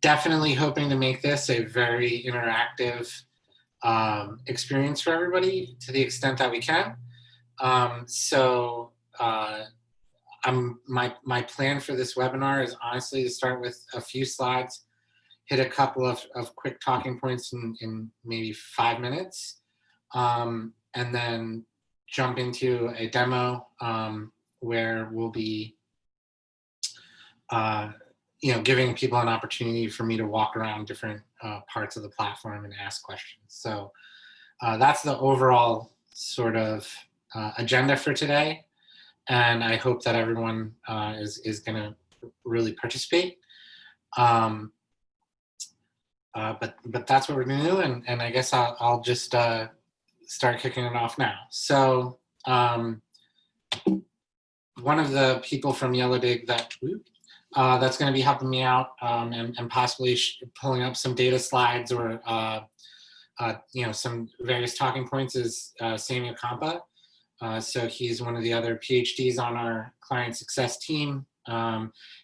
definitely hoping to make this a very interactive experience for everybody to the extent that we can. My plan for this webinar is honestly to start with a few slides, hit a couple of quick talking points in maybe 5 minutes, and then jump into a demo where we'll be giving people an opportunity for me to walk around different parts of the platform and ask questions. So that's the overall sort of agenda for today. And I hope that everyone is going to really participate. But that's what we're going to do. And I guess I'll just start kicking it off now. So one of the people from Yellowdig that's going to be helping me out and possibly pulling up some data slides or some various talking points is Samuel Kampa. So he's one of the other PhDs on our client success team.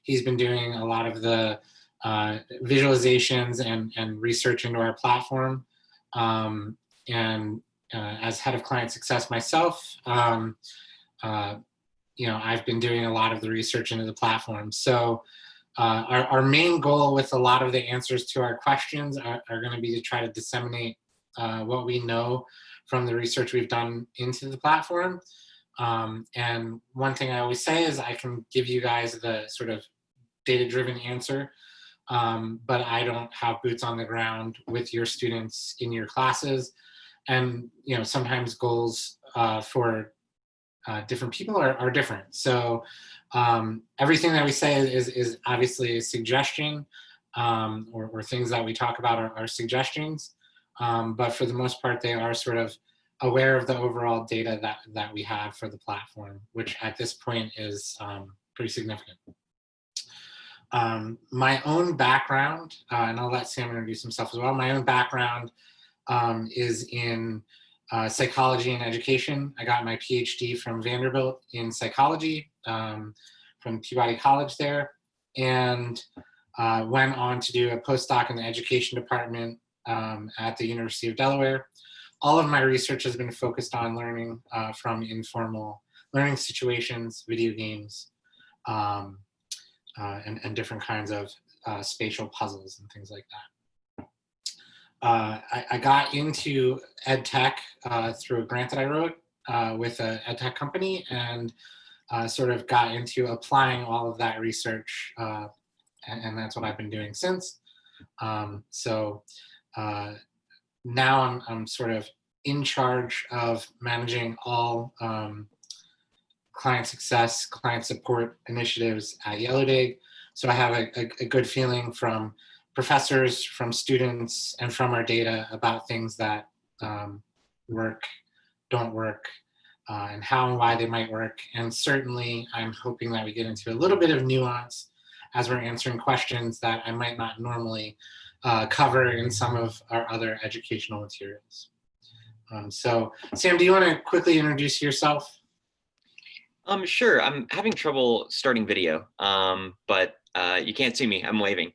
He's been doing a lot of the visualizations and research into our platform. As head of client success myself, I've been doing a lot of the research into the platform. So our main goal with a lot of the answers to our questions are going to be to try to disseminate what we know from the research we've done into the platform. And one thing I always say is I can give you guys the sort of data-driven answer, but I don't have boots on the ground with your students in your classes. And sometimes goals for different people are different. So everything that we say is obviously a suggestion, or things that we talk about are suggestions. But for the most part, they are sort of aware of the overall data that we have for the platform, which at this point is pretty significant. My own background, and I'll let Sam introduce himself as well. My own background is in psychology and education. I got my PhD from Vanderbilt in psychology from Peabody College there, and went on to do a postdoc in the education department at the University of Delaware. All of my research has been focused on learning from informal learning situations, video games, and different kinds of spatial puzzles and things like that. I got into ed tech through a grant that I wrote with an ed tech company, and sort of got into applying all of that research, and that's what I've been doing since. Now I'm sort of in charge of managing all client success, client support initiatives at Yellowdig. So I have a good feeling from professors, from students, and from our data about things that work, don't work, and how and why they might work. And certainly I'm hoping that we get into a little bit of nuance as we're answering questions that I might not normally cover in some of our other educational materials. So Sam, do you want to quickly introduce yourself? Sure. I'm having trouble starting video, but you can't see me. I'm waving.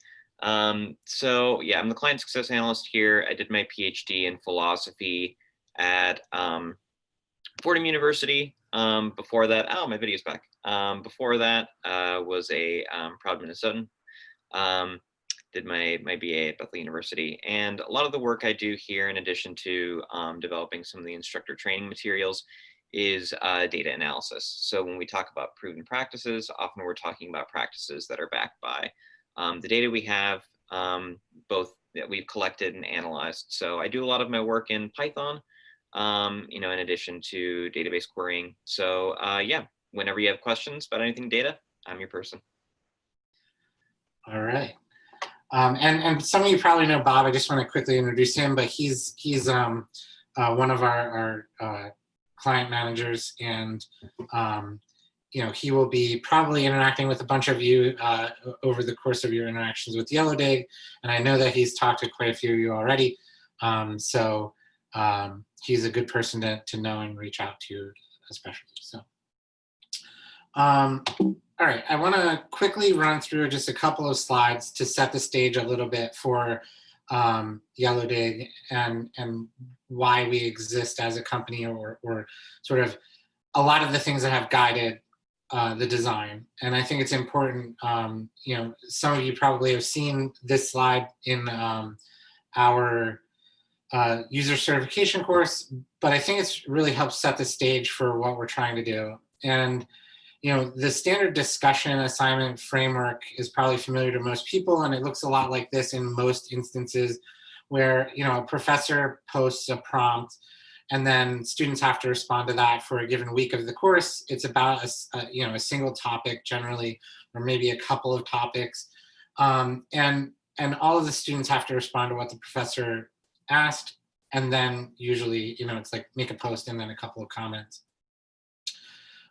So yeah, I'm the client success analyst here. I did my PhD in philosophy at Fordham University. Before that, oh, my video's back. Before that, was a proud Minnesotan. Did my BA at Bethel University. And a lot of the work I do here, in addition to developing some of the instructor training materials, is data analysis. So when we talk about proven practices, often we're talking about practices that are backed by the data we have, both that we've collected and analyzed. So I do a lot of my work in Python, in addition to database querying. So yeah, whenever you have questions about anything data, I'm your person. All right. And some of you probably know Bob. I just want to quickly introduce him, but he's one of our client managers, and he will be probably interacting with a bunch of you over the course of your interactions with Yellowdig, and I know that he's talked to quite a few of you already. So he's a good person to know and reach out to, especially. So, all All right, I want to quickly run through just a couple of slides to set the stage a little bit for Yellowdig and why we exist as a company, or sort of a lot of the things that have guided the design. And I think it's important, you know, some of you probably have seen this slide in our user certification course, but I think it's really helped set the stage for what we're trying to do. And you know, the standard discussion assignment framework is probably familiar to most people, and it looks a lot like this in most instances where, you know, a professor posts a prompt and then students have to respond to that for a given week of the course. It's about you know, a single topic generally, or maybe a couple of topics. And all of the students have to respond to what the professor asked. And then usually, you know, it's like make a post and then a couple of comments.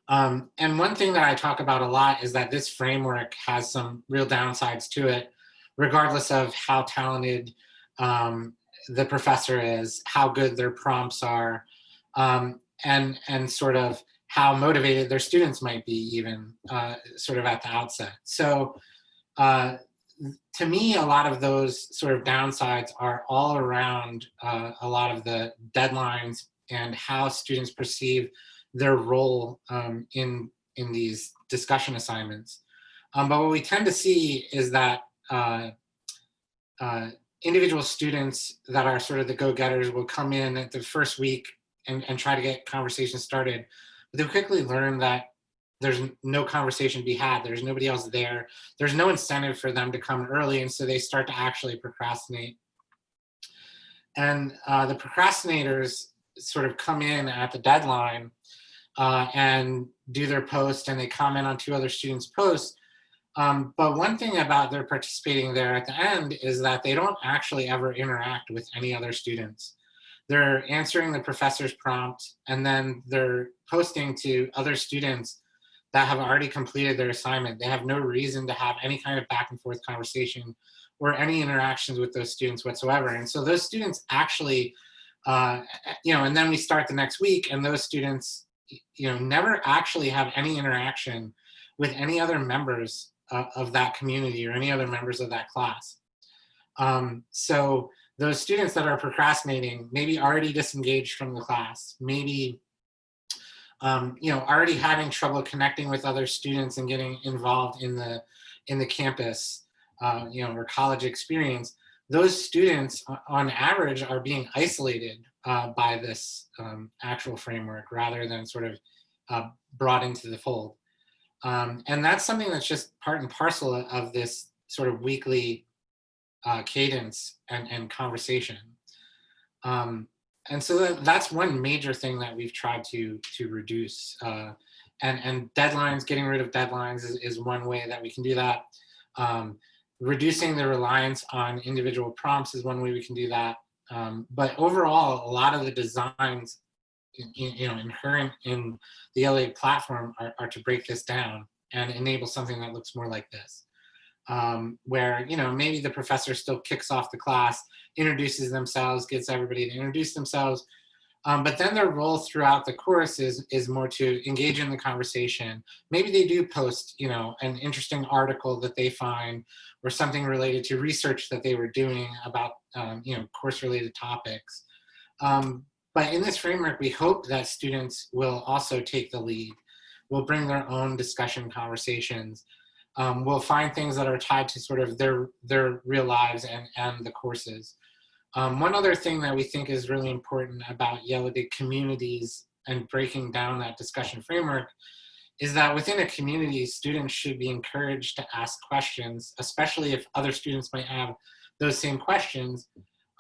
And one thing that I talk about a lot is that this framework has some real downsides to it, regardless of how talented the professor is, how good their prompts are, and sort of how motivated their students might be, even sort of at the outset. So to me, a lot of those sort of downsides are all around a lot of the deadlines and how students perceive their role in these discussion assignments. But what we tend to see is that individual students that are sort of the go-getters will come in at the first week and try to get conversations started. But they'll quickly learn that there's no conversation to be had. There's nobody else there. There's no incentive for them to come early. And so they start to actually procrastinate. And the procrastinators sort of come in at the deadline and do their post, and they comment on two other students' posts. But one thing about their participating there at the end is that they don't actually ever interact with any other students. They're answering the professor's prompt, and then they're posting to other students that have already completed their assignment. They have no reason to have any kind of back and forth conversation or any interactions with those students whatsoever. And so those students actually, you know, and then we start the next week, and those students, you know, never actually have any interaction with any other members of that community or any other members of that class. So those students that are procrastinating, maybe already disengaged from the class, maybe you know, already having trouble connecting with other students and getting involved in the campus, you know, or college experience. Those students, on average, are being isolated by this actual framework rather than sort of brought into the fold. And that's something that's just part and parcel of this sort of weekly cadence and conversation. And so that's one major thing that we've tried to reduce. And deadlines, getting rid of deadlines is one way that we can do that. Reducing the reliance on individual prompts is one way we can do that. But overall, a lot of the designs, you know, inherent in the Yellowdig platform are to break this down and enable something that looks more like this. Where, you know, maybe the professor still kicks off the class, introduces themselves, gets everybody to introduce themselves, but then their role throughout the course is more to engage in the conversation. Maybe they do post, you know, an interesting article that they find or something related to research that they were doing about, you know, course-related topics. But in this framework, we hope that students will also take the lead, will bring their own discussion conversations. We'll find things that are tied to sort of their real lives and the courses. One other thing that we think is really important about Yellowdig communities and breaking down that discussion framework is that within a community, students should be encouraged to ask questions, especially if other students might have those same questions,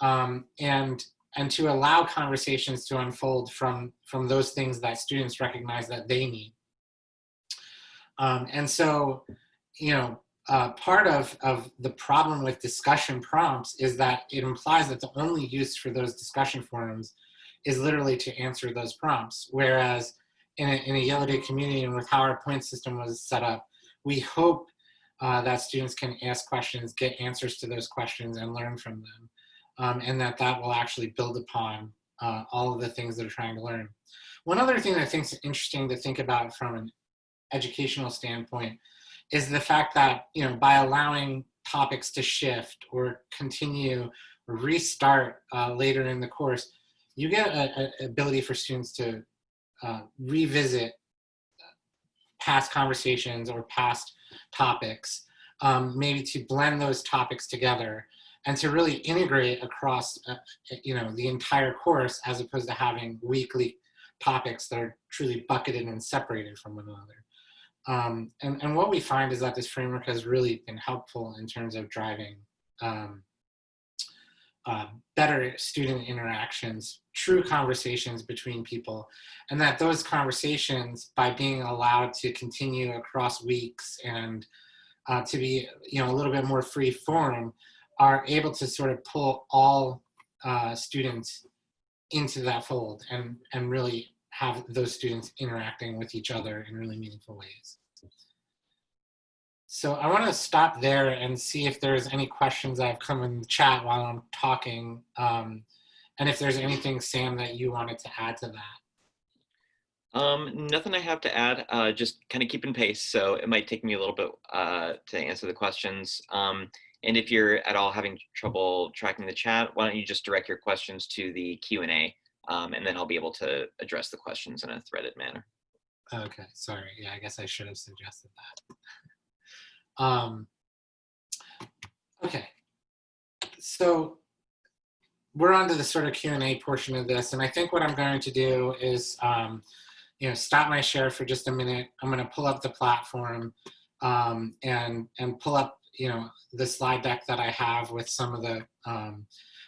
and to allow conversations to unfold from those things that students recognize that they need. And so, you know, part of the problem with discussion prompts is that it implies that the only use for those discussion forums is literally to answer those prompts. Whereas in a Yellowdig community and with how our point system was set up, we hope that students can ask questions, get answers to those questions, and learn from them. And that will actually build upon all of the things they're trying to learn. One other thing that I think is interesting to think about from an educational standpoint is the fact that, by allowing topics to shift or continue or restart later in the course, you get an ability for students to revisit past conversations or past topics, maybe to blend those topics together and to really integrate across, the entire course, as opposed to having weekly topics that are truly bucketed and separated from one another. And what we find is that this framework has really been helpful in terms of driving better student interactions, true conversations between people, and that those conversations, by being allowed to continue across weeks and to be, a little bit more free form, are able to sort of pull all students into that fold and really have those students interacting with each other in really meaningful ways. So I want to stop there and see if there's any questions that have come in the chat while I'm talking. And if there's anything, Sam, that you wanted to add to that. Nothing I have to add, just kind of keeping pace. So it might take me a little bit to answer the questions. And if you're at all having trouble tracking the chat, why don't you just direct your questions to the Q&A, and then I'll be able to address the questions in a threaded manner. Okay, sorry. Yeah, I guess I should have suggested that. Okay, so we're on to the sort of Q&A portion of this, and I think what I'm going to do is, stop my share for just a minute. I'm going to pull up the platform and pull up, the slide deck that I have with some of the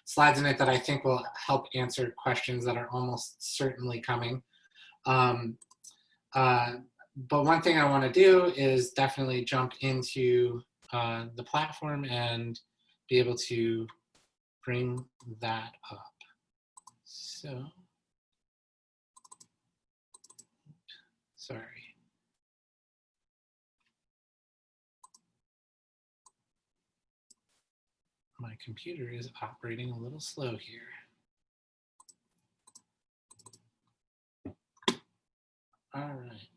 slides in it that I think will help answer questions that are almost certainly coming. But one thing I want to do is definitely jump into the platform and be able to bring that up. So, sorry. My computer is operating a little slow here. All right.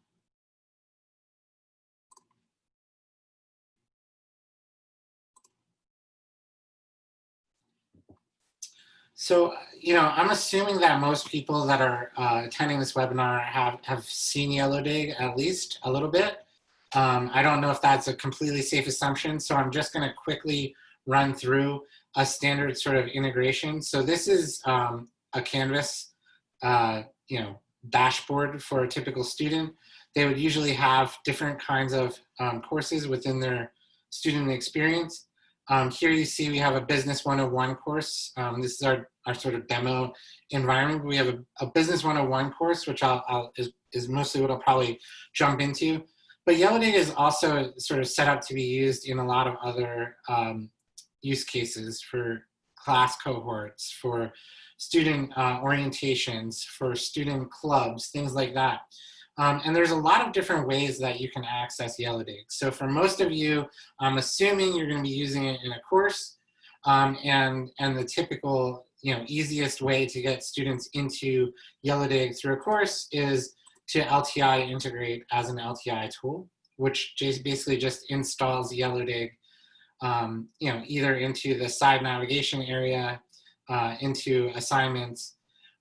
So, I'm assuming that most people that are attending this webinar have seen Yellowdig at least a little bit. I don't know if that's a completely safe assumption, so I'm just going to quickly run through a standard sort of integration. So this is a Canvas, dashboard for a typical student. They would usually have different kinds of courses within their student experience. Here you see we have a Business 101 course. This is our sort of demo environment. We have a Business 101 course, which is mostly what I'll probably jump into. But Yellowdig is also sort of set up to be used in a lot of other use cases for class cohorts, for student orientations, for student clubs, things like that. And there's a lot of different ways that you can access Yellowdig. So for most of you, I'm assuming you're going to be using it in a course, and the typical, easiest way to get students into Yellowdig through a course is to LTI integrate as an LTI tool, which basically just installs Yellowdig, either into the side navigation area, into assignments.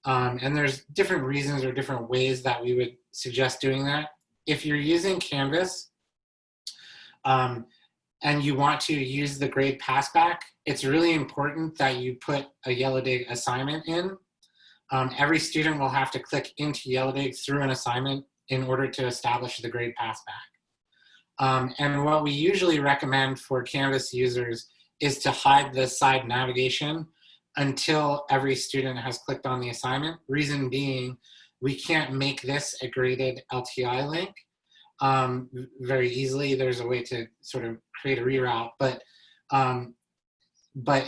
And there's different reasons or different ways that we would suggest doing that. If you're using Canvas and you want to use the grade passback, it's really important that you put a Yellowdig assignment in. Every student will have to click into Yellowdig through an assignment in order to establish the grade passback. And what we usually recommend for Canvas users is to hide the side navigation until every student has clicked on the assignment. Reason being, we can't make this a graded LTI link very easily. There's a way to sort of create a reroute, but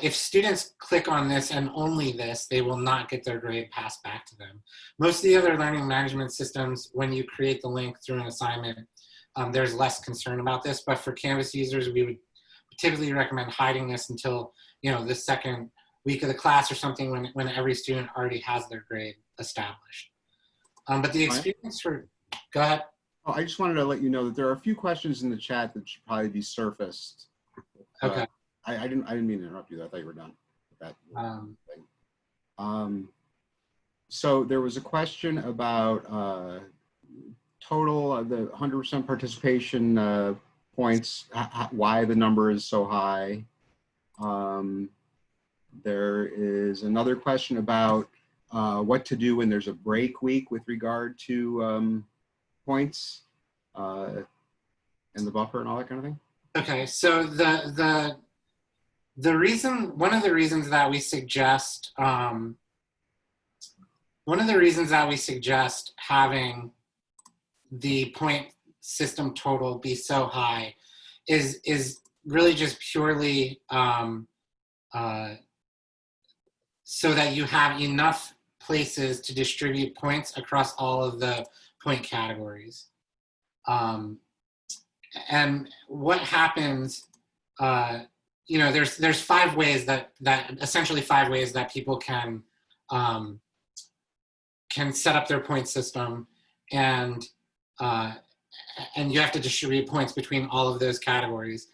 if students click on this and only this, they will not get their grade passed back to them. Most of the other learning management systems, when you create the link through an assignment, there's less concern about this, but for Canvas users, we would typically recommend hiding this until, the second week of the class or something when every student already has their grade established. But the experience for, go ahead. Oh, I just wanted to let you know that there are a few questions in the chat that should probably be surfaced. Okay. I didn't mean to interrupt you. I thought you were done with that thing. So there was a question about total of the 100% participation points, why the number is so high. There is another question about what to do when there's a break week with regard to points and the buffer and all that kind of thing. Okay, so the reason, one of the reasons that we suggest having the point system total be so high is really just purely so that you have enough places to distribute points across all of the point categories. And what happens, you know, there's 5 ways that essentially 5 ways that people can set up their point system, and you have to distribute points between all of those categories.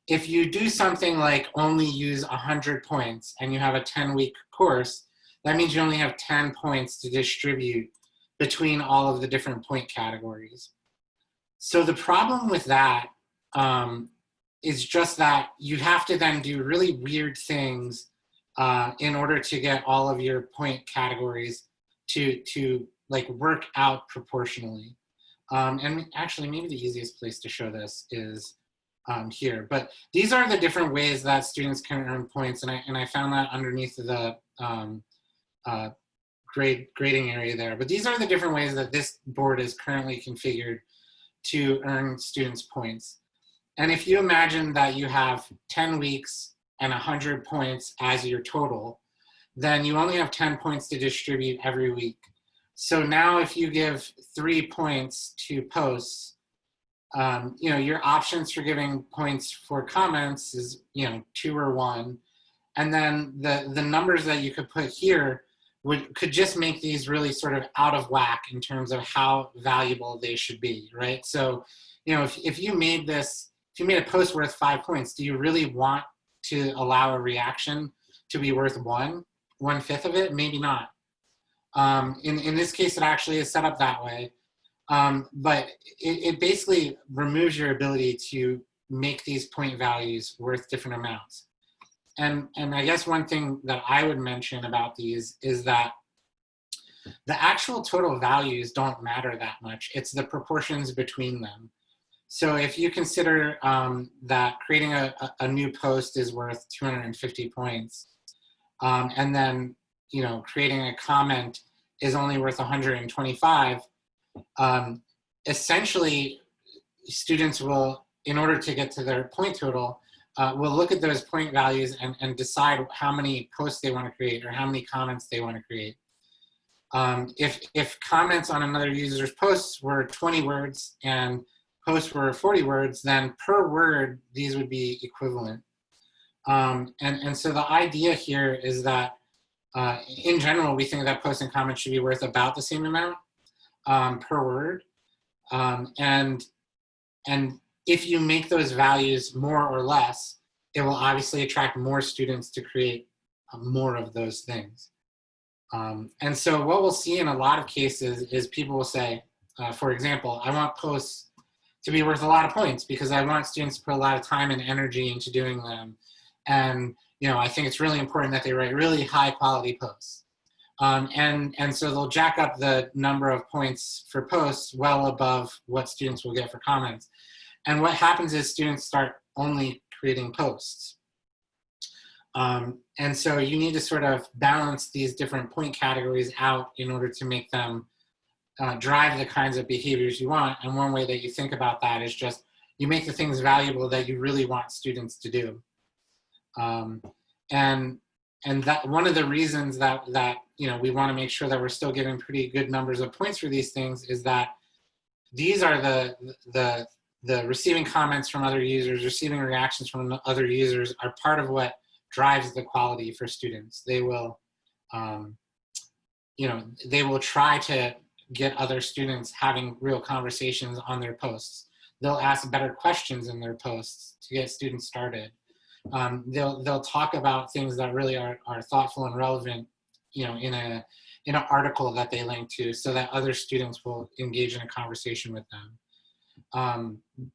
If you do something like only use 100 points and you have a 10-week course, that means you only have 10 points to distribute between all of the different point categories. So the problem with that is just that you have to then do really weird things in order to get all of your point categories to like work out proportionally. And actually, maybe the easiest place to show this is here. But these are the different ways that students can earn points, and I found that underneath the grading area there. But these are the different ways that this board is currently configured to earn students points. And if you imagine that you have 10 weeks and 100 points as your total, then you only have 10 points to distribute every week. So now if you give 3 points to posts, you know, your options for giving points for comments is, you know, 2 or 1. And then the numbers that you could put here could just make these really sort of out of whack in terms of how valuable they should be, right? So, you know, if you made this, if you made a post worth 5 points, do you really want to allow a reaction to be worth 1/5 of it? Maybe not. In this case, it actually is set up that way. But it basically removes your ability to make these point values worth different amounts. And I guess one thing that I would mention about these is that the actual total values don't matter that much. It's the proportions between them. So if you consider that creating a new post is worth 250 points, and then, you know, creating a comment is only worth 125, essentially students will, in order to get to their point total, will look at those point values and decide how many posts they want to create or how many comments they want to create. If comments on another user's posts were 20 words and posts were 40 words, then per word, these would be equivalent. And so the idea here is that in general, we think that posts and comments should be worth about the same amount per word. And if you make those values more or less, it will obviously attract more students to create more of those things. And so what we'll see in a lot of cases is people will say, for example, I want posts to be worth a lot of points because I want students to put a lot of time and energy into doing them. And, you know, I think it's really important that they write really high quality posts. And so they'll jack up the number of points for posts well above what students will get for comments. And what happens is students start only creating posts. And so you need to sort of balance these different point categories out in order to make them drive the kinds of behaviors you want. And one way that you think about that is just you make the things valuable that you really want students to do. And that one of the reasons that you know, we want to make sure that we're still getting pretty good numbers of points for these things is that these are the receiving comments from other users, receiving reactions from other users are part of what drives the quality for students. They will, you know, they will try to get other students having real conversations on their posts. They'll ask better questions in their posts to get students started. They'll talk about things that really are thoughtful and relevant, you know, in an article that they link to, so that other students will engage in a conversation with them.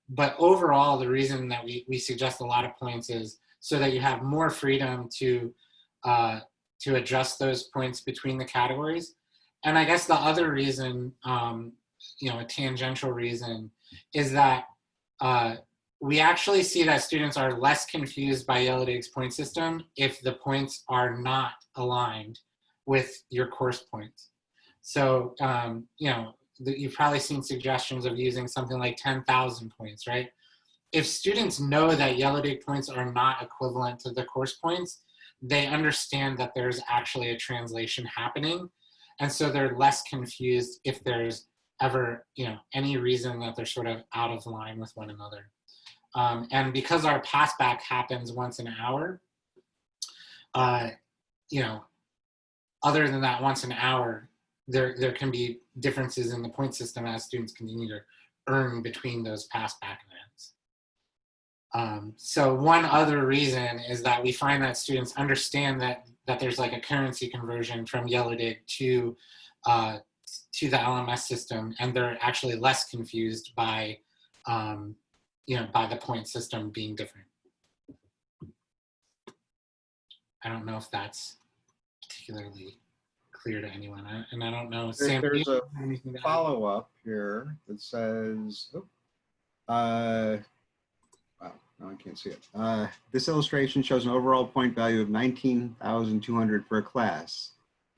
But overall, the reason that we suggest a lot of points is so that you have more freedom to adjust those points between the categories. And I guess the other reason, you know, a tangential reason, is that we actually see that students are less confused by Yellowdig's point system if the points are not aligned with your course points. So, you know, you've probably seen suggestions of using something like 10,000 points, right? If students know that Yellowdig points are not equivalent to the course points, they understand that there's actually a translation happening. And so they're less confused if there's ever, you know, any reason that they're sort of out of line with one another. And because our passback happens once an hour, you know, other than that once an hour, there can be differences in the point system as students continue to earn between those passback events. So one other reason is that we find that students understand that there's like a currency conversion from Yellowdig to the LMS system, and they're actually less confused by you know, by the point system being different. I don't know if that's particularly clear to anyone, and I don't know. Sam, There's a anything to add? follow-up here that says, oh, wow, no, I can't see it. This illustration shows an overall point value of 19,200 for a class.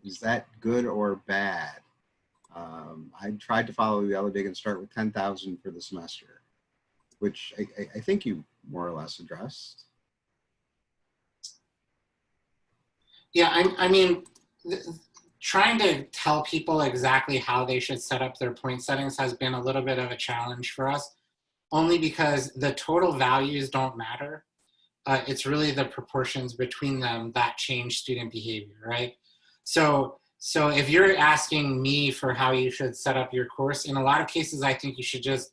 Is that good or bad? I tried to follow the Yellowdig and start with 10,000 for the semester, which I think you more or less addressed. Yeah, I mean, trying to tell people exactly how they should set up their point settings has been a little bit of a challenge for us, only because the total values don't matter. It's really the proportions between them that change student behavior, right? So if you're asking me for how you should set up your course, in a lot of cases, I think you should just,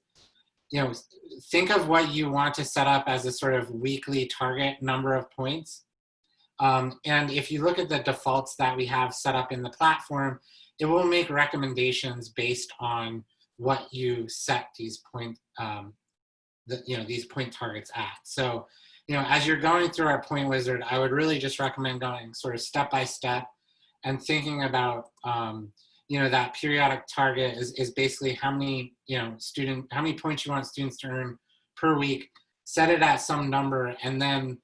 you know, think of what you want to set up as a sort of weekly target number of points. And if you look at the defaults that we have set up in the platform, it will make recommendations based on what you set these point, you know, these point targets at. So, you know, as you're going through our point wizard, I would really just recommend going sort of step by step and thinking about, you know, that periodic target is basically how many, you know, how many points you want students to earn per week, set it at some number, and then,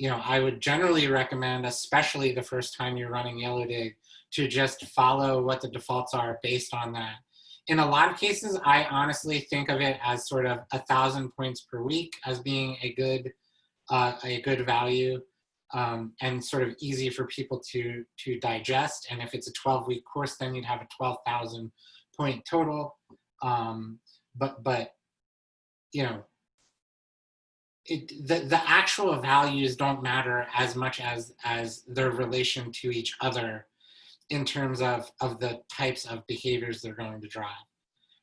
you know, I would generally recommend, especially the first time you're running Yellowdig, to just follow what the defaults are based on that. In a lot of cases, I honestly think of it as sort of 1,000 points per week as being a good value, and sort of easy for people to digest. And if it's a 12-week course, then you'd have a 12,000 point total. But you know, the actual values don't matter as much as their relation to each other in terms of the types of behaviors they're going to drive.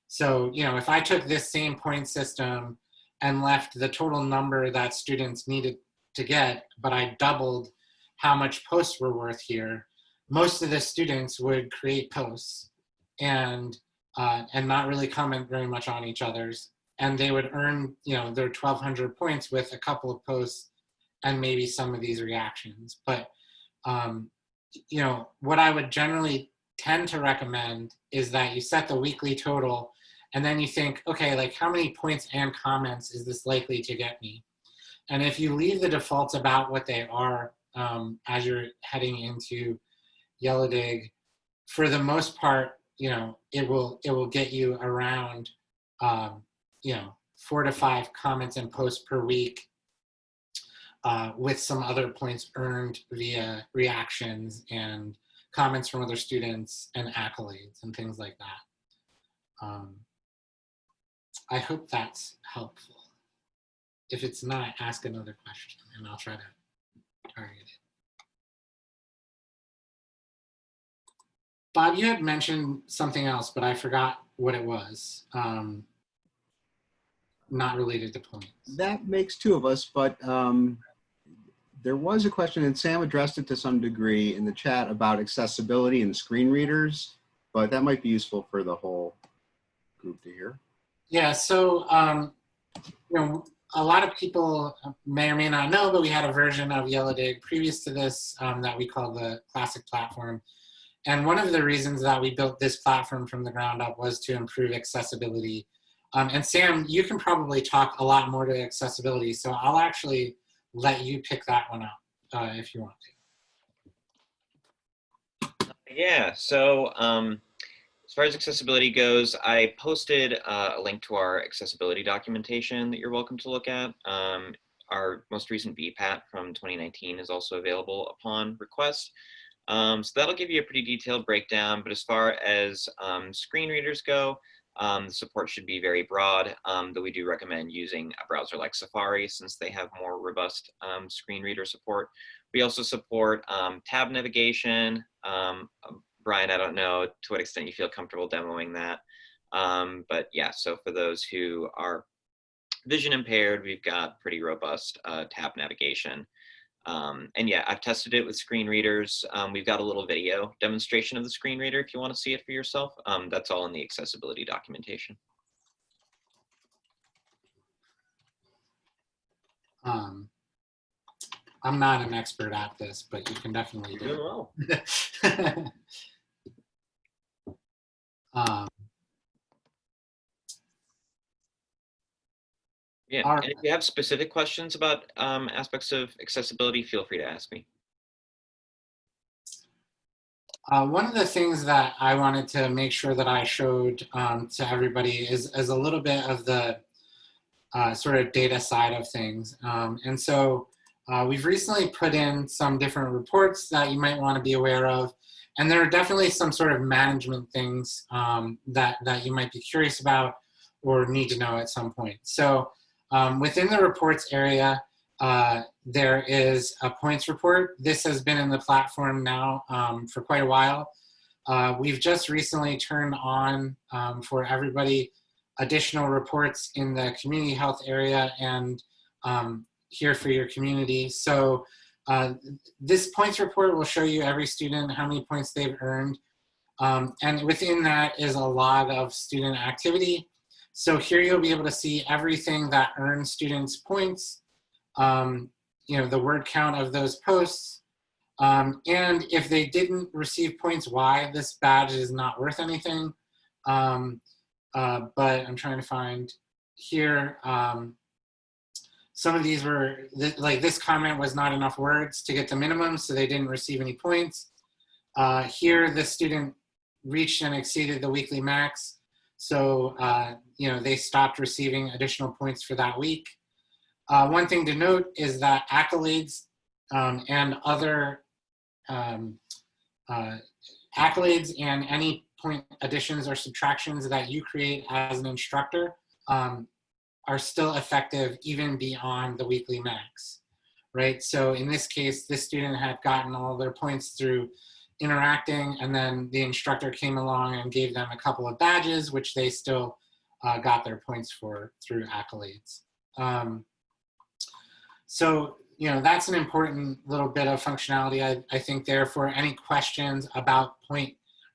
So, you know, if I took this same point system and left the total number that students needed to get, but I doubled how much posts were worth here, most of the students would create posts and not really comment very much on each other's. And they would earn, you know, their 1,200 points with a couple of posts and maybe some of these reactions. But, you know, what I would generally tend to recommend is that you set the weekly total and then you think, okay, like how many points and comments is this likely to get me? And if you leave the defaults about what they are as you're heading into Yellowdig, for the most part, you know, it will get you around, you know, 4 to 5 comments and posts per week, with some other points earned via reactions and comments from other students and accolades and things like that. I hope that's helpful. If it's not, ask another question and I'll try to target it. Bob, you had mentioned something else, but I forgot what it was. Not related to points. That makes two of us, but there was a question, and Sam addressed it to some degree in the chat about accessibility and screen readers, but that might be useful for the whole group to hear. Yeah, so you know, a lot of people may or may not know, but we had a version of Yellowdig previous to this that we call the Classic platform. And one of the reasons that we built this platform from the ground up was to improve accessibility. And Sam, you can probably talk a lot more to accessibility, so I'll actually let you pick that one up if you want to. Yeah, so as far as accessibility goes, I posted a link to our accessibility documentation that you're welcome to look at. Our most recent VPAT from 2019 is also available upon request. So that'll give you a pretty detailed breakdown, but as far as screen readers go, the support should be very broad, though we do recommend using a browser like Safari since they have more robust screen reader support. We also support tab navigation. Brian, I don't know to what extent you feel comfortable demoing that. But yeah, so for those who are vision impaired, we've got pretty robust tab navigation. And yeah, I've tested it with screen readers. We've got a little video demonstration of the screen reader if you want to see it for yourself. That's all in the accessibility documentation. I'm not an expert at this, but you can definitely do it. Well. Yeah, All and if you have specific questions about aspects of accessibility, feel free to ask me. One of the things that I wanted to make sure that I showed to everybody is a little bit of the sort of data side of things. And so we've recently put in some different reports that you might want to be aware of. And there are definitely some sort of management things that you might be curious about or need to know at some point. So within the reports area, there is a points report. This has been in the platform now for quite a while. We've just recently turned on for everybody additional reports in the community health area and here for your community. So this points report will show you every student, how many points they've earned. And within that is a log of student activity. So here you'll be able to see everything that earns students points, you know, the word count of those posts. And if they didn't receive points, why this badge is not worth anything. But I'm trying to find here. Some of these were, like this comment was not enough words to get the minimum, so they didn't receive any points. Here, the student reached and exceeded the weekly max. So, you know, they stopped receiving additional points for that week. One thing to note is that accolades and other accolades and any point additions or subtractions that you create as an instructor are still effective even beyond the weekly max, right? So in this case, this student had gotten all their points through interacting, and then the instructor came along and gave them a couple of badges, which they still got their points for through accolades. So, you know, that's an important little bit of functionality, I think, there for any questions about point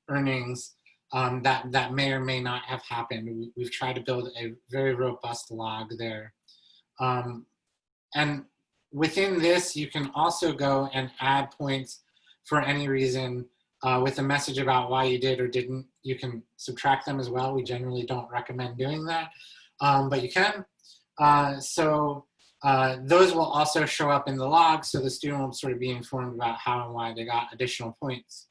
earnings that may or may not have happened. We've tried to build a very robust log there. And within this, you can also go and add points for any reason with a message about why you did or didn't. You can subtract them as well. We generally don't recommend doing that, but you can. Those will also show up in the log, so the student will sort of be informed about how and why they got additional points.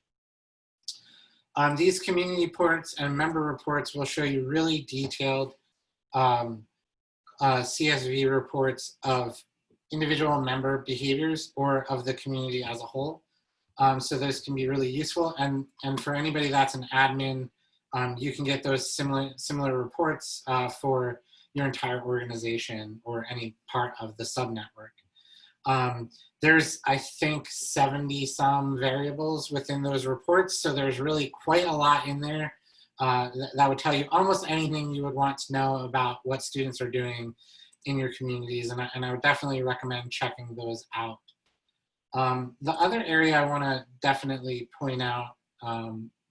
These community reports and member reports will show you really detailed CSV reports of individual member behaviors or of the community as a whole. So those can be really useful. And for anybody that's an admin, you can get those similar reports for your entire organization or any part of the subnetwork. There's, I think, 70 some variables within those reports. So there's really quite a lot in there that would tell you almost anything you would want to know about what students are doing in your communities. And I would definitely recommend checking those out. The other area I want to definitely point out,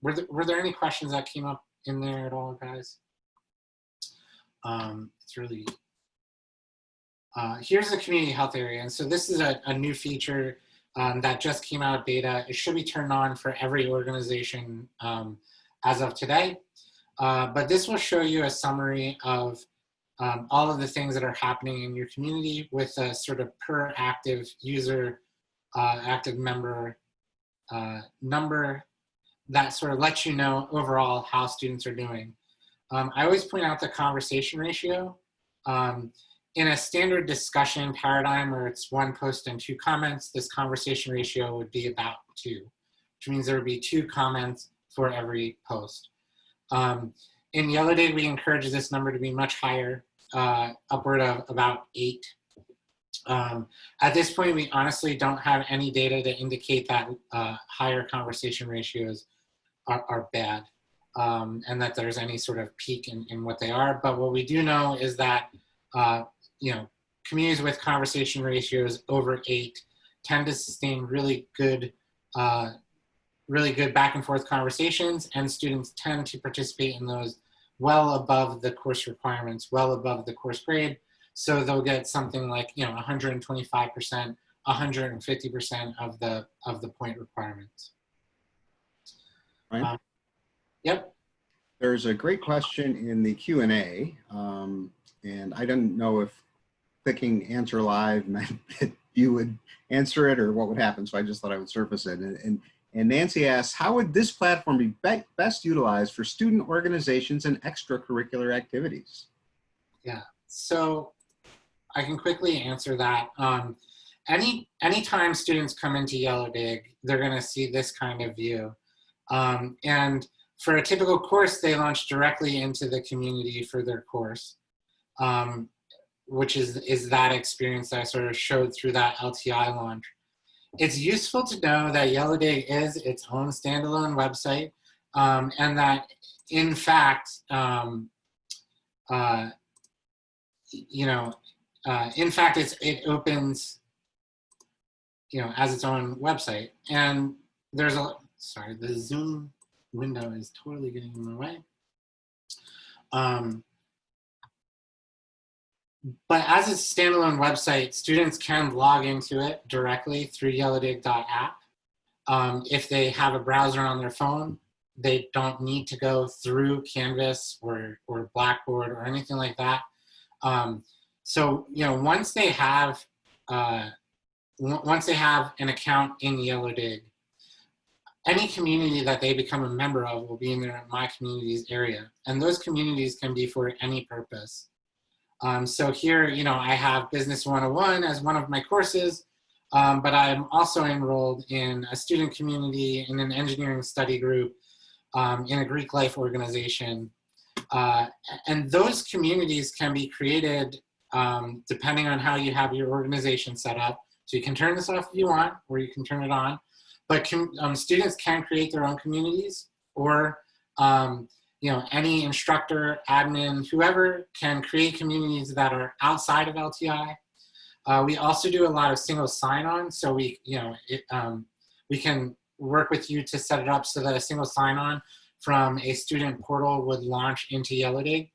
were there any questions that came up in there at all, guys? It's really, here's the community health area. And so this is a new feature that just came out of beta. It should be turned on for every organization as of today. But this will show you a summary of all of the things that are happening in your community with a sort of per active user, active member number that sort of lets you know overall how students are doing. I always point out the conversation ratio. In a standard discussion paradigm where it's 1 post and 2 comments, this conversation ratio would be about 2, which means there would be 2 comments for every post. In Yellowdig, we encourage this number to be much higher, upward of about 8. At this point, we honestly don't have any data to indicate that higher conversation ratios are bad and that there's any sort of peak in what they are. But what we do know is that you know, communities with conversation ratios over 8 tend to sustain really good back and forth conversations, and students tend to participate in those well above the course requirements, well above the course grade. So they'll get something like, you know, 125%, 150% of the point requirements. Right. Yep. There's a great question in the Q&A, and I didn't know if clicking answer live meant that you would answer it or what would happen, so I just thought I would surface it. And Nancy asks, how would this platform be best utilized for student organizations and extracurricular activities? Yeah, so I can quickly answer that. Anytime students come into Yellowdig, they're going to see this kind of view. And for a typical course, they launch directly into the community for their course, which is that experience that I sort of showed through that LTI launch. It's useful to know that Yellowdig is its own standalone website, and that, in fact, it opens, you know, as its own website. And there's sorry, the Zoom window is totally getting in the way. But as a standalone website, students can log into it directly through yellowdig.app. If they have a browser on their phone, they don't need to go through Canvas or Blackboard or anything like that. So, you know, once they have an account in Yellowdig, any community that they become a member of will be in their My Communities area. And those communities can be for any purpose. So here, you know, I have Business 101 as one of my courses, but I'm also enrolled in a student community, in an engineering study group, in a Greek life organization. And those communities can be created depending on how you have your organization set up. So you can turn this off if you want, or you can turn it on. But students can create their own communities, or you know, any instructor, admin, whoever can create communities that are outside of LTI. We also do a lot of single sign-on, so we can work with you to set it up so that a single sign-on from a student portal would launch into Yellowdig.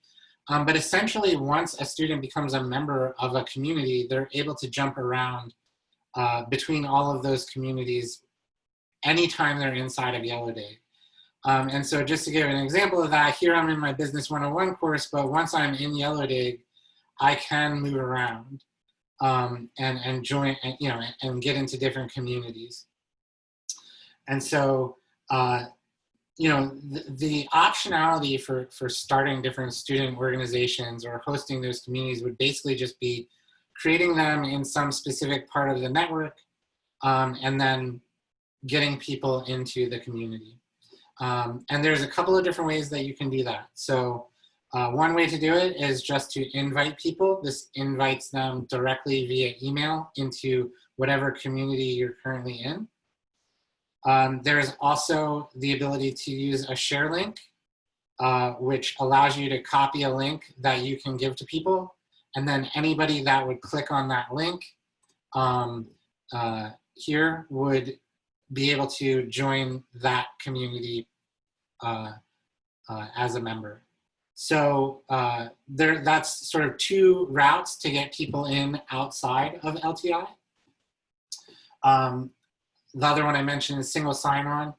But essentially, once a student becomes a member of a community, they're able to jump around between all of those communities anytime they're inside of Yellowdig. And so just to give an example of that, here I'm in my Business 101 course, but once I'm in Yellowdig, I can move around and join, you know, and get into different communities. And so, you know, the optionality for starting different student organizations or hosting those communities would basically just be creating them in some specific part of the network and then getting people into the community. And there's a couple of different ways that you can do that. So one way to do it is just to invite people. This invites them directly via email into whatever community you're currently in. There is also the ability to use a share link, which allows you to copy a link that you can give to people. And then anybody that would click on that link here would be able to join that community as a member. So that's sort of two routes to get people in outside of LTI. The other one I mentioned is single sign-on.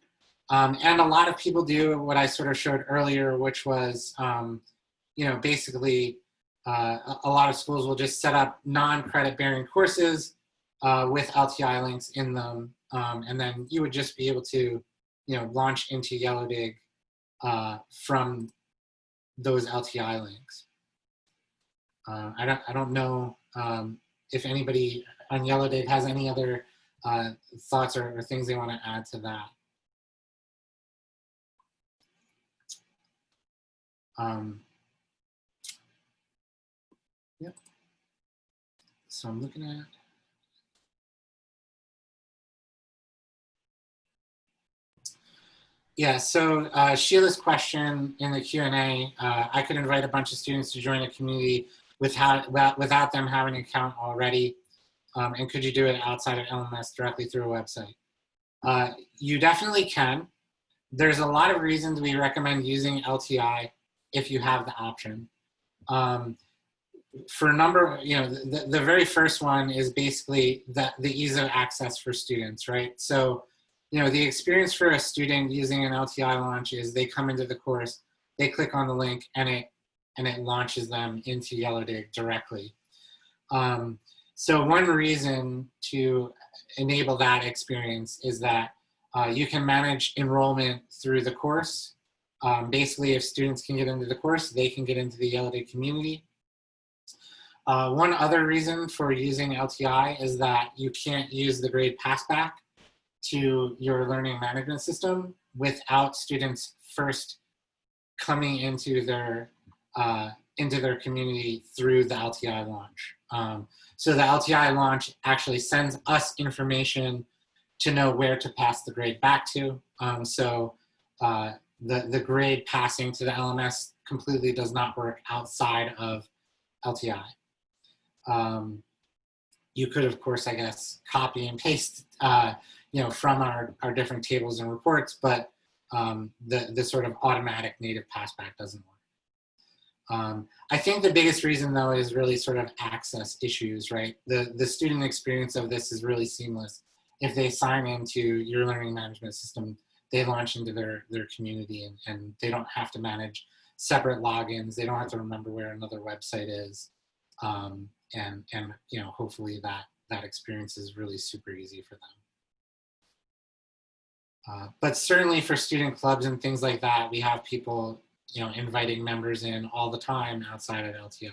And a lot of people do what I sort of showed earlier, which was, basically a lot of schools will just set up non-credit bearing courses with LTI links in them. And then you would just be able to, launch into Yellowdig from those LTI links. I don't know if anybody on Yellowdig has any other thoughts or things they want to add to that. Yep. So I'm looking at. Yeah, so Sheila's question in the Q&A, I could invite a bunch of students to join a community without them having an account already. And could you do it outside of LMS directly through a website? You definitely can. There's a lot of reasons we recommend using LTI if you have the option. For a number, the very first one is basically the ease of access for students, right? So, the experience for a student using an LTI launch is they come into the course, they click on the link, and it launches them into Yellowdig directly. So one reason to enable that experience is that you can manage enrollment through the course. Basically, if students can get into the course, they can get into the Yellowdig community. One other reason for using LTI is that you can't use the grade passback to your learning management system without students first coming into their community through the LTI launch. So the LTI launch actually sends us information to know where to pass the grade back to. So the grade passing to the LMS completely does not work outside of LTI. You could, of course, I guess, copy and paste from our different tables and reports, but the sort of automatic native passback doesn't work. I think the biggest reason, though, is really sort of access issues, right? The student experience of this is really seamless. If they sign into your learning management system, they launch into their community and they don't have to manage separate logins. They don't have to remember where another website is. And hopefully that experience is really super easy for them. But certainly for student clubs and things like that, we have people, inviting members in all the time outside of LTI.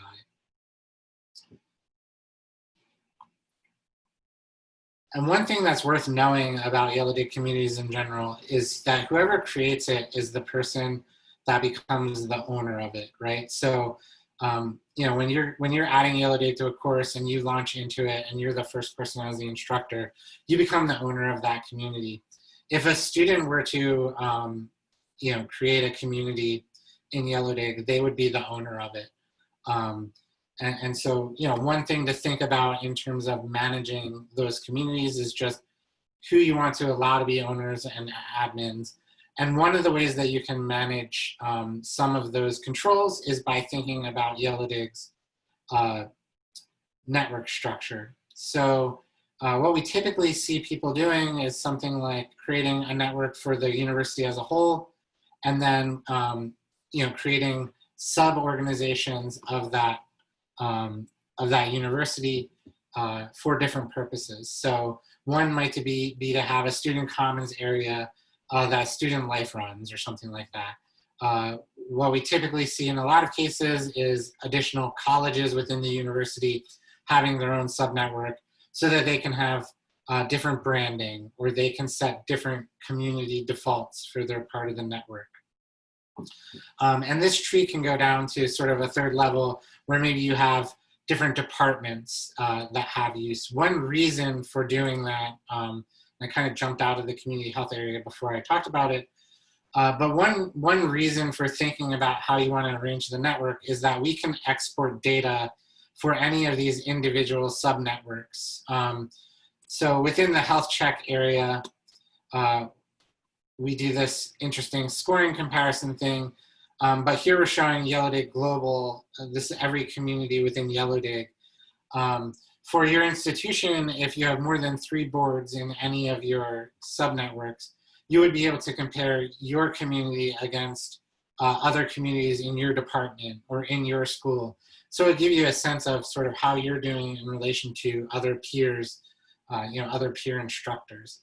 And one thing that's worth knowing about Yellowdig communities in general is that whoever creates it is the person that becomes the owner of it, right? So, when you're adding Yellowdig to a course and you launch into it and you're the first person as the instructor, you become the owner of that community. If a student were to, create a community in Yellowdig, they would be the owner of it. And so, one thing to think about in terms of managing those communities is just who you want to allow to be owners and admins. And one of the ways that you can manage some of those controls is by thinking about Yellowdig's network structure. So what we typically see people doing is something like creating a network for the university as a whole, and then creating sub-organizations of that university for different purposes. So one might be to have a student commons area that student life runs or something like that. What we typically see in a lot of cases is additional colleges within the university having their own subnetwork so that they can have different branding, or they can set different community defaults for their part of the network. And this tree can go down to sort of a third level where maybe you have different departments that have use. One reason for doing that, I kind of jumped out of the community health area before I talked about it, but one reason for thinking about how you want to arrange the network is that we can export data for any of these individual subnetworks. So within the health check area, we do this interesting scoring comparison thing. But here we're showing Yellowdig Global, this is every community within Yellowdig. For your institution, if you have more than 3 boards in any of your subnetworks, you would be able to compare your community against other communities in your department or in your school. So it gives you a sense of sort of how you're doing in relation to other peers, other peer instructors.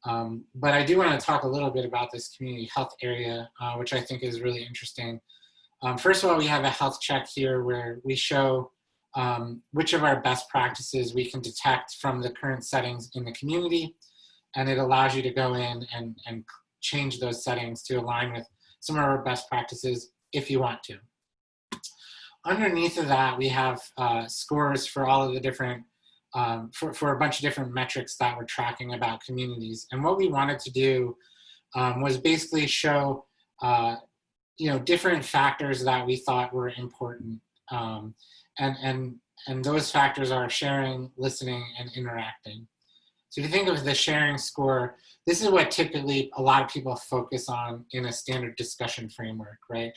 But I do want to talk a little bit about this community health area, which I think is really interesting. First of all, we have a health check here where we show which of our best practices we can detect from the current settings in the community. And it allows you to go in and change those settings to align with some of our best practices if you want to. Underneath of that, we have scores for all of the different, for a bunch of different metrics that we're tracking about communities. And what we wanted to do was basically show, different factors that we thought were important. And those factors are sharing, listening, and interacting. So if you think of the sharing score, this is what typically a lot of people focus on in a standard discussion framework, right?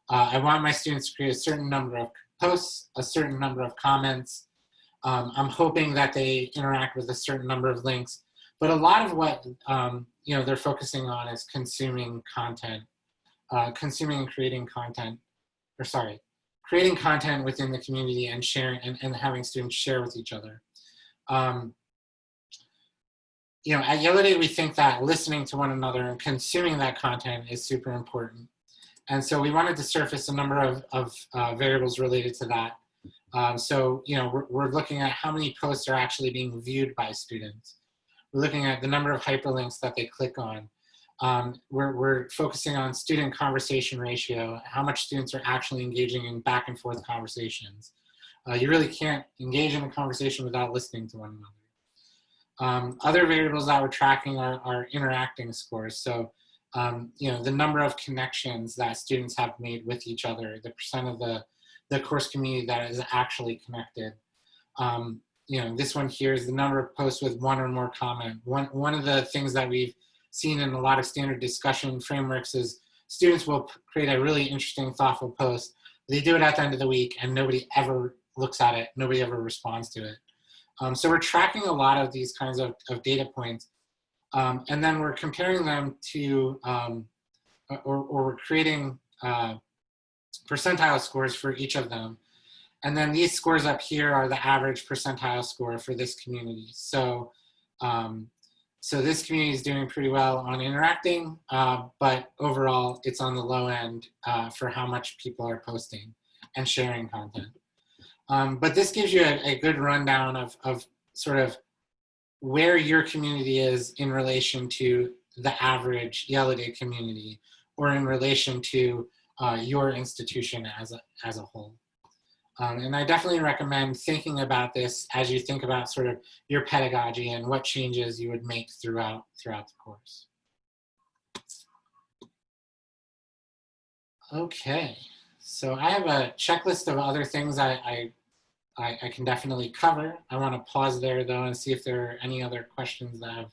I want my students to create a certain number of posts, a certain number of comments. I'm hoping that they interact with a certain number of links, but a lot of what they're focusing on is consuming content, consuming and creating content, creating content within the community and sharing and having students share with each other. At Yellowdig, we think that listening to one another and consuming that content is super important. And so we wanted to surface a number of variables related to that. We're looking at how many posts are actually being viewed by students. We're looking at the number of hyperlinks that they click on. We're focusing on student conversation ratio, how much students are actually engaging in back and forth conversations. You really can't engage in a conversation without listening to one another. Other variables that we're tracking are interacting scores. So, the number of connections that students have made with each other, the percent of the course community that is actually connected. This one here is the number of posts with 1 or more comment. One of the things that we've seen in a lot of standard discussion frameworks is students will create a really interesting, thoughtful post. They do it at the end of the week and nobody ever looks at it. Nobody ever responds to it. So we're tracking a lot of these kinds of data points. And then we're comparing them to, or we're creating percentile scores for each of them. And then these scores up here are the average percentile score for this community. So, so this community is doing pretty well on interacting, but overall it's on the low end for how much people are posting and sharing content. But this gives you a good rundown of sort of where your community is in relation to the average Yellowdig community or in relation to your institution as a whole. And I definitely recommend thinking about this as you think about sort of your pedagogy and what changes you would make throughout the course. Okay, so I have a checklist of other things I can definitely cover. I want to pause there though and see if there are any other questions that have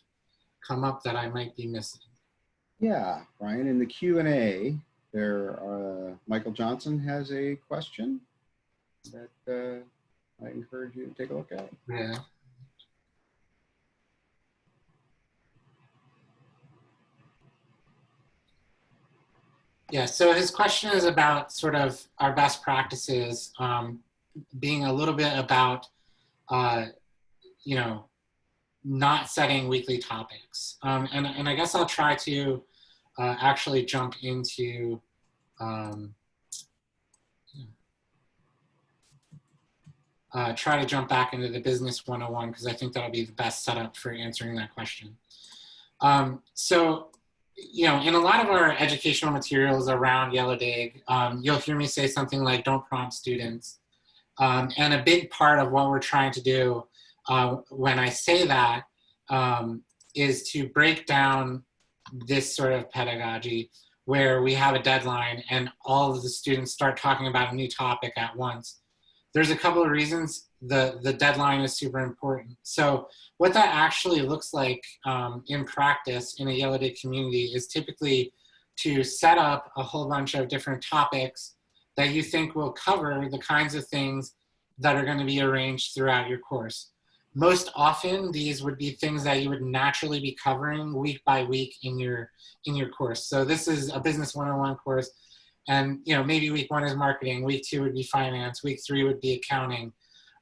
come up that I might be missing. Yeah, Brian, in the Q&A, Michael Johnson has a question that I encourage you to take a look at. Yeah. Yeah, so his question is about sort of our best practices, being a little bit about, not setting weekly topics. And I guess I'll try to actually jump into, try to jump back into the Business 101 because I think that'll be the best setup for answering that question. So, in a lot of our educational materials around Yellowdig, you'll hear me say something like, don't prompt students. And a big part of what we're trying to do when I say that is to break down this sort of pedagogy where we have a deadline and all of the students start talking about a new topic at once. There's a couple of reasons the deadline is super important. So what that actually looks like in practice in a Yellowdig community is typically to set up a whole bunch of different topics that you think will cover the kinds of things that are going to be arranged throughout your course. Most often, these would be things that you would naturally be covering week by week in your course. So this is a Business 101 course, and maybe week 1 is marketing, week 2 would be finance, week 3 would be accounting.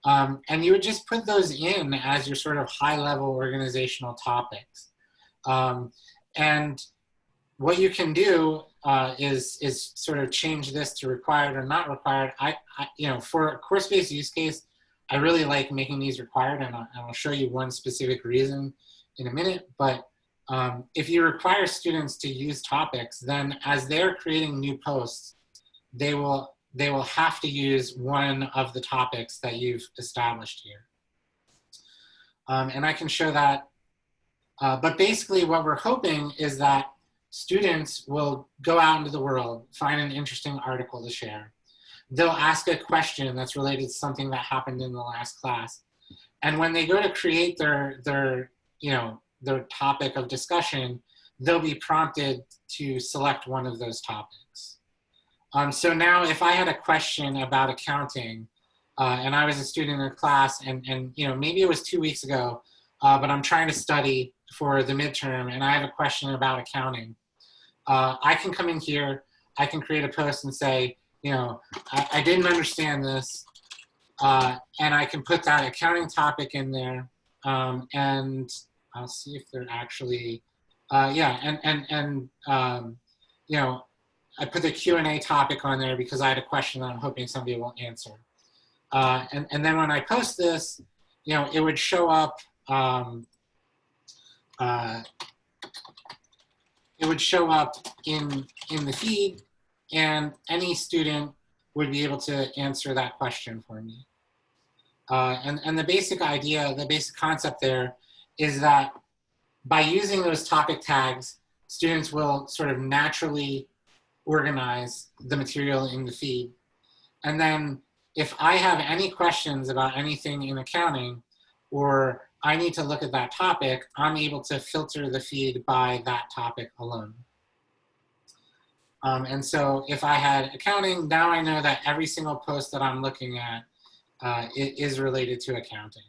And you would just put those in as your sort of high-level organizational topics. And what you can do is sort of change this to required or not required. For a course-based use case, I really like making these required, and I'll show you one specific reason in a minute. But if you require students to use topics, then as they're creating new posts, they will have to use one of the topics that you've established here. And I can show that. But basically what we're hoping is that students will go out into the world, find an interesting article to share. They'll ask a question that's related to something that happened in the last class. And when they go to create their topic of discussion, they'll be prompted to select one of those topics. So now if I had a question about accounting, and I was a student in a class, and maybe it was 2 weeks ago, but I'm trying to study for the midterm, and I have a question about accounting. I can come in here, I can create a post and say, I didn't understand this, and I can put that accounting topic in there, and I'll see if they're actually, I put the Q&A topic on there because I had a question that I'm hoping somebody will answer. And then when I post this, it would show up, in the feed, and any student would be able to answer that question for me. And the basic idea, the basic concept there is that by using those topic tags, students will sort of naturally organize the material in the feed. And then if I have any questions about anything in accounting, or I need to look at that topic, I'm able to filter the feed by that topic alone. And so if I had accounting, now I know that every single post that I'm looking at is related to accounting.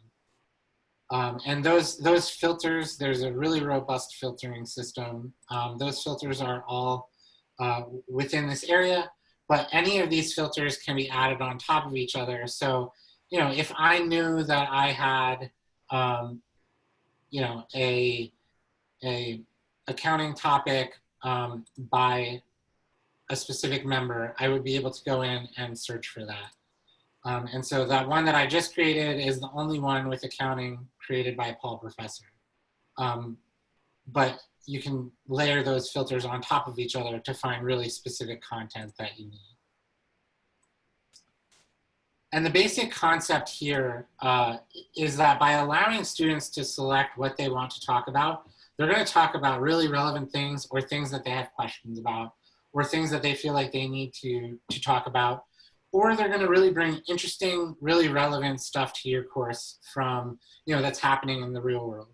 And those filters, there's a really robust filtering system. Those filters are all within this area, but any of these filters can be added on top of each other. So, if I knew that I had, a accounting topic by a specific member, I would be able to go in and search for that. And so that one that I just created is the only one with accounting created by Paul Professor. But you can layer those filters on top of each other to find really specific content that you need. And the basic concept here is that by allowing students to select what they want to talk about, they're going to talk about really relevant things, or things that they have questions about, or things that they feel like they need to talk about, or they're going to really bring interesting, really relevant stuff to your course from, that's happening in the real world.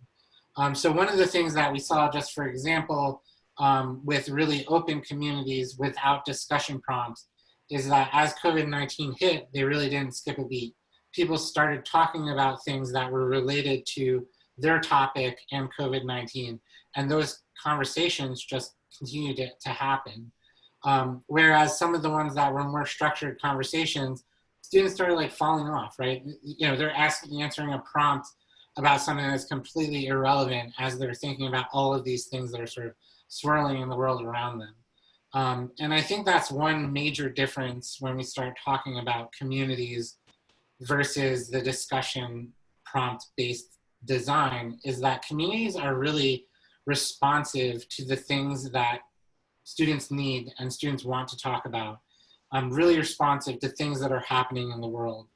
So one of the things that we saw, just for example, with really open communities without discussion prompts, is that as COVID-19 hit, they really didn't skip a beat. People started talking about things that were related to their topic and COVID-19, and those conversations just continued to happen. Whereas some of the ones that were more structured conversations, students started falling off, right? They're answering a prompt about something that's completely irrelevant as they're thinking about all of these things that are sort of swirling in the world around them. And I think that's one major difference when we start talking about communities versus the discussion prompt-based design, is that communities are really responsive to the things that students need and students want to talk about. Really responsive to things that are happening in the world.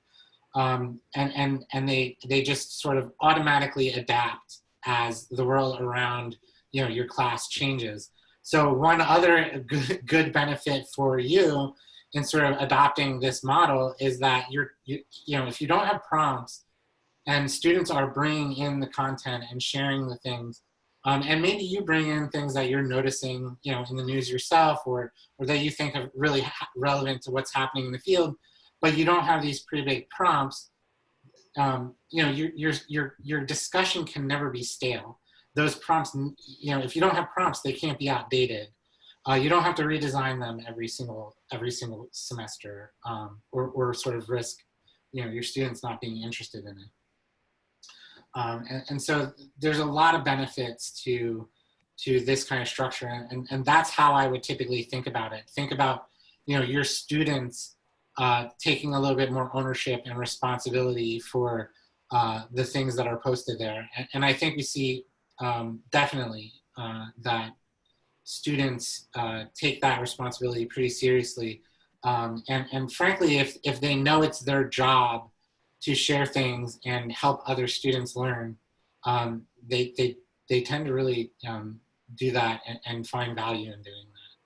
and they just sort of automatically adapt as the world around your class changes. So one other good benefit for you in sort of adopting this model is that if you don't have prompts and students are bringing in the content and sharing the things, and maybe you bring in things that you're noticing, in the news yourself, or that you think are really relevant to what's happening in the field, but you don't have these pre-baked prompts. Your discussion can never be stale. Those prompts, if you don't have prompts, they can't be outdated. You don't have to redesign them every single semester, or sort of risk, your students not being interested in it. And so there's a lot of benefits to this kind of structure, and that's how I would typically think about it. Think about, your students taking a little bit more ownership and responsibility for the things that are posted there. And I think we see definitely that students take that responsibility pretty seriously. And frankly, if they know it's their job to share things and help other students learn, they tend to really do that and find value in doing that.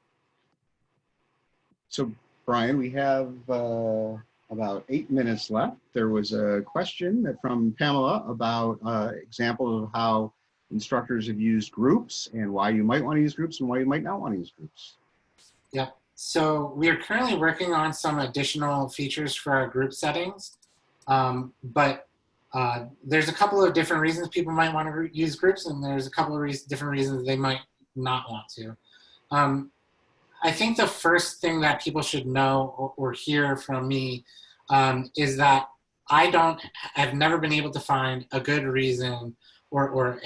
So Brian, we have about 8 minutes left. There was a question from Pamela about examples of how instructors have used groups and why you might want to use groups and why you might not want to use groups. Yeah, so we are currently working on some additional features for our group settings, but there's a couple of different reasons people might want to use groups, and there's a couple of different reasons they might not want to. I think the first thing that people should know or hear from me is that I've never been able to find a good reason or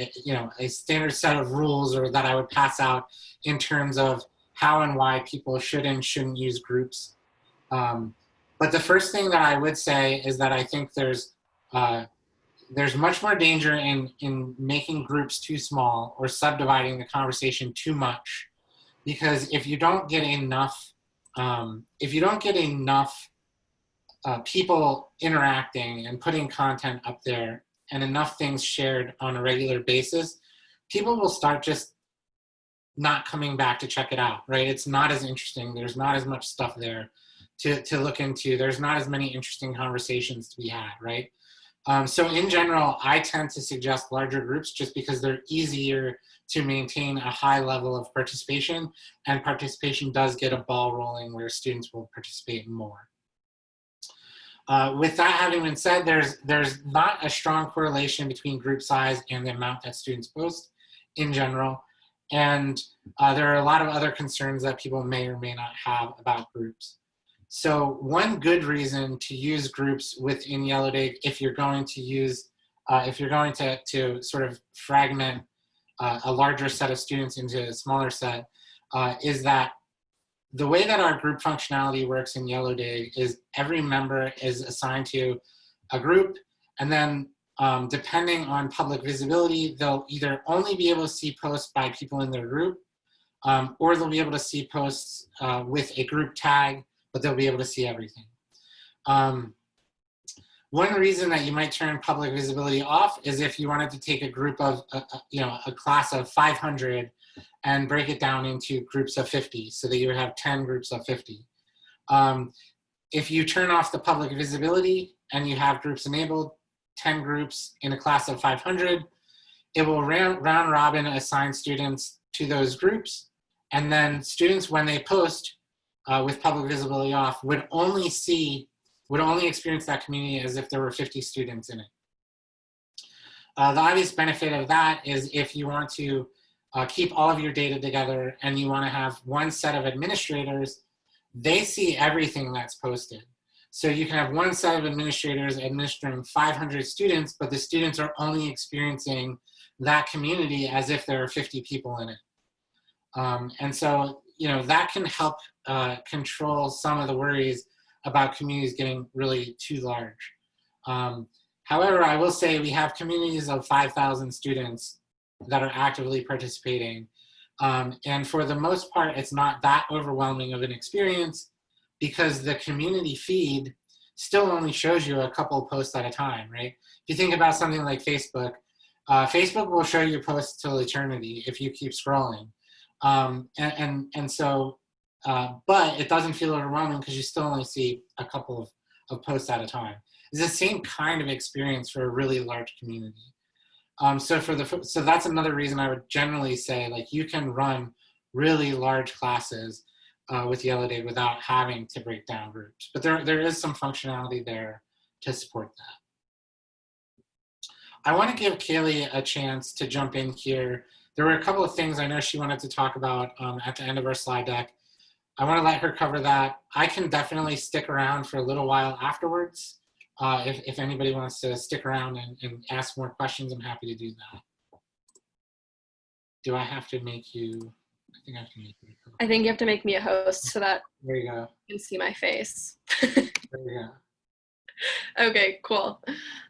a standard set of rules or that I would pass out in terms of how and why people should and shouldn't use groups. But the first thing that I would say is that I think there's much more danger in making groups too small or subdividing the conversation too much. Because if you don't get enough, people interacting and putting content up there and enough things shared on a regular basis, people will start just not coming back to check it out, right? It's not as interesting. There's not as much stuff there to look into. There's not as many interesting conversations to be had, right? So in general, I tend to suggest larger groups just because they're easier to maintain a high level of participation, and participation does get a ball rolling where students will participate more. With that having been said, there's not a strong correlation between group size and the amount that students post in general. And there are a lot of other concerns that people may or may not have about groups. So one good reason to use groups within Yellowdig, if you're going to sort of fragment a larger set of students into a smaller set, is that the way that our group functionality works in Yellowdig is every member is assigned to a group, and then depending on public visibility, they'll either only be able to see posts by people in their group, or they'll be able to see posts with a group tag, but they'll be able to see everything. One reason that you might turn public visibility off is if you wanted to take a group of, a class of 500 and break it down into groups of 50, so that you would have 10 groups of 50. If you turn off the public visibility and you have groups enabled, 10 groups in a class of 500, it will round robin assign students to those groups, and then students, when they post with public visibility off, would only experience that community as if there were 50 students in it. The obvious benefit of that is if you want to keep all of your data together and you want to have one set of administrators, they see everything that's posted. So you can have one set of administrators administering 500 students, but the students are only experiencing that community as if there are 50 people in it. And so, that can help control some of the worries about communities getting really too large. However, I will say we have communities of 5,000 students that are actively participating. And for the most part, it's not that overwhelming of an experience because the community feed still only shows you a couple posts at a time, right? If you think about something like Facebook, Facebook will show you posts till eternity if you keep scrolling. But it doesn't feel overwhelming because you still only see a couple of posts at a time. It's the same kind of experience for a really large community. So that's another reason I would generally say, like, you can run really large classes with Yellowdig without having to break down groups. But there is some functionality there to support that. I want to give Kaylee a chance to jump in here. There were a couple of things I know she wanted to talk about at the end of our slide deck. I want to let her cover that. I can definitely stick around for a little while afterwards. If anybody wants to stick around and ask more questions, I'm happy to do that. Do I have to make you? I think I have to make you. I think you have to make me a host so that There you go. you can see my face. There you go. Okay, cool.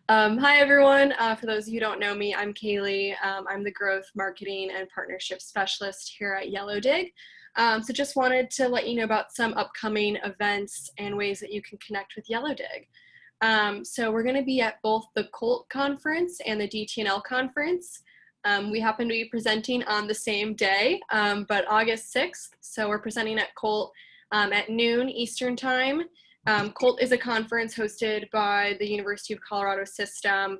Hi, everyone. For those of you who don't know me, I'm Kaylee. I'm the Growth Marketing and Partnership Specialist here at Yellowdig. So just wanted to let you know about some upcoming events and ways that you can connect with Yellowdig. So we're going to be at both the COLT conference and the DTNL conference. We happen to be presenting on the same day, but August 6th. So we're presenting at COLT at noon Eastern Time. COLT is a conference hosted by the University of Colorado system.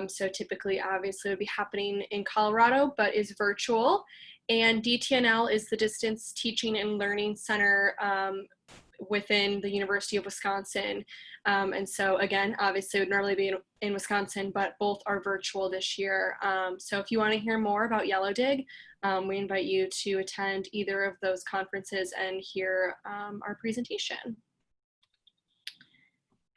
So typically, obviously, it would be happening in Colorado, but is virtual. And DTNL is the Distance Teaching and Learning Center within the University of Wisconsin. And so again, obviously it would normally be in Wisconsin, but both are virtual this year. So if you want to hear more about Yellowdig, we invite you to attend either of those conferences and hear our presentation.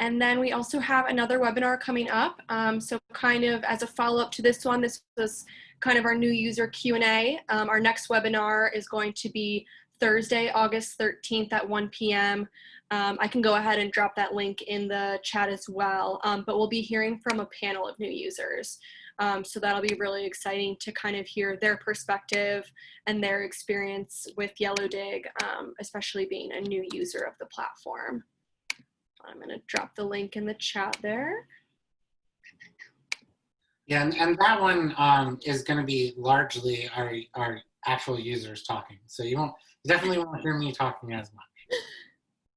And then we also have another webinar coming up. So kind of as a follow-up to this one, this was kind of our new user Q&A. Our next webinar is going to be Thursday, August 13th at 1 p.m. I can go ahead and drop that link in the chat as well, but we'll be hearing from a panel of new users. So that'll be really exciting to kind of hear their perspective and their experience with Yellowdig, especially being a new user of the platform. I'm going to drop the link in the chat there. Yeah, and that one is going to be largely our actual users talking. So you definitely won't hear me talking as much.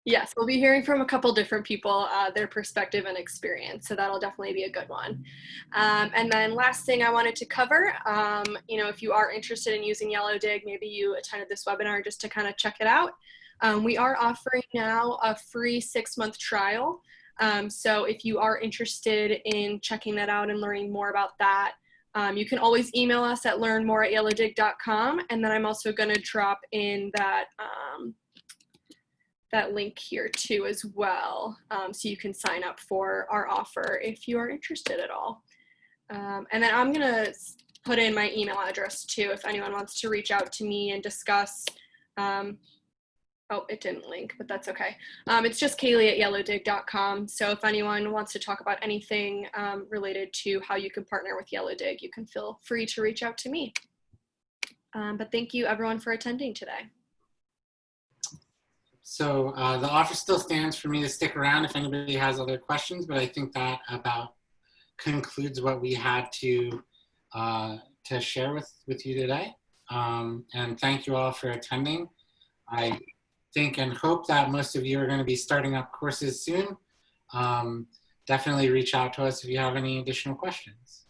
Yes, we'll be hearing from a couple different people, their perspective and experience. So that'll definitely be a good one. And then last thing I wanted to cover, you know, if you are interested in using Yellowdig, maybe you attended this webinar just to kind of check it out. We are offering now a free 6-month trial. So if you are interested in checking that out and learning more about that, you can always email us at learnmore@yellowdig.com. And then I'm also going to drop in that, that link here too as well. So you can sign up for our offer if you are interested at all. And then I'm going to put in my email address too if anyone wants to reach out to me and discuss. Oh, it didn't link, but that's okay. It's just Kaylee@yellowdig.com. So if anyone wants to talk about anything related to how you can partner with Yellowdig, you can feel free to reach out to me. But thank you everyone for attending today. So the offer still stands for me to stick around if anybody has other questions, but I think that about concludes what we had to share with you today. And thank you all for attending. I think and hope that most of you are going to be starting up courses soon. Definitely reach out to us if you have any additional questions.